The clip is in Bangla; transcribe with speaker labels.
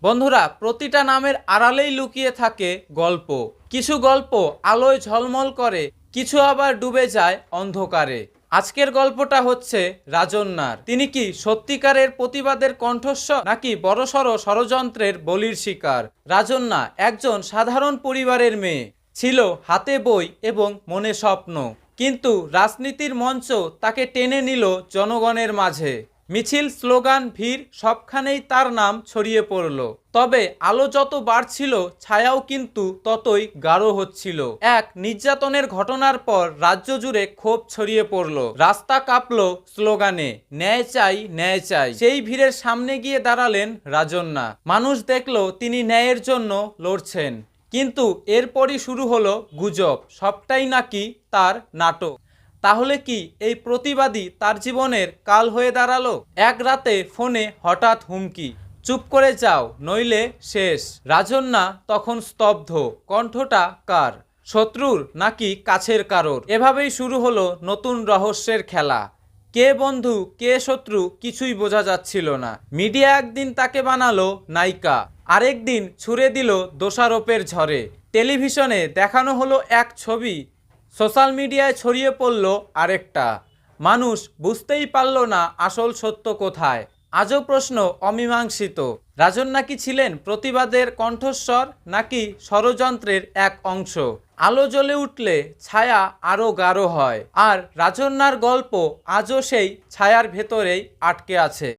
Speaker 1: বন্ধুরা, প্রতিটা নামের আড়ালেই লুকিয়ে থাকে গল্প। কিছু গল্প আলোয় ঝলমল করে, কিছু আবার ডুবে যায় অন্ধকারে। আজকের গল্পটা হচ্ছে রাজন্যার। তিনি কি সত্যিকারের প্রতিবাদের কণ্ঠস্বর, নাকি বড়সড় ষড়যন্ত্রের বলির শিকার? রাজন্যা একজন সাধারণ পরিবারের মেয়ে, ছিল হাতে বই এবং মনে স্বপ্ন, কিন্তু রাজনীতির মঞ্চ তাকে টেনে নিল জনগণের মাঝে। মিছিল, স্লোগান, ভিড় সবখানেই তার নাম ছড়িয়ে পড়ল। তবে আলো যত বাড়ছিল, ছায়াও কিন্তু ততই গাঢ় হচ্ছিল। এক নির্যাতনের ঘটনার পর রাজ্য জুড়ে ক্ষোভ ছড়িয়ে পড়ল। রাস্তা কাঁপল স্লোগানে, ন্যায় চাই, ন্যায় চাই। সেই ভিড়ের সামনে গিয়ে দাঁড়ালেন রাজন্যা। মানুষ দেখল তিনি ন্যায়ের জন্য লড়ছেন। কিন্তু এরপরই শুরু হলো গুজব, সবটাই নাকি তার নাটক। তাহলে কি এই প্রতিবাদী তার জীবনের কাল হয়ে দাঁড়ালো? এক রাতে ফোনে হঠাৎ হুমকি, চুপ করে যাও নইলে শেষ। রাজন্যা তখন স্তব্ধ। কণ্ঠটা কার? শত্রুর নাকি কাছের কারোর? এভাবেই শুরু হলো নতুন রহস্যের খেলা। কে বন্ধু কে শত্রু কিছুই বোঝা যাচ্ছিল না। মিডিয়া একদিন তাকে বানালো নায়িকা, আরেকদিন ছুড়ে দিল দোষারোপের ঝড়ে। টেলিভিশনে দেখানো হলো এক ছবি, সোশ্যাল মিডিয়ায় ছড়িয়ে পড়ল আরেকটা। মানুষ বুঝতেই পারল না আসল সত্য কোথায়। আজও প্রশ্ন অমীমাংসিত। রাজন্যা কি ছিলেন প্রতিবাদের কণ্ঠস্বর, নাকি ষড়যন্ত্রের এক অংশ? আলো জ্বলে উঠলে ছায়া আরও গাঢ় হয়, আর রাজন্যার গল্প আজও সেই ছায়ার ভেতরেই আটকে আছে।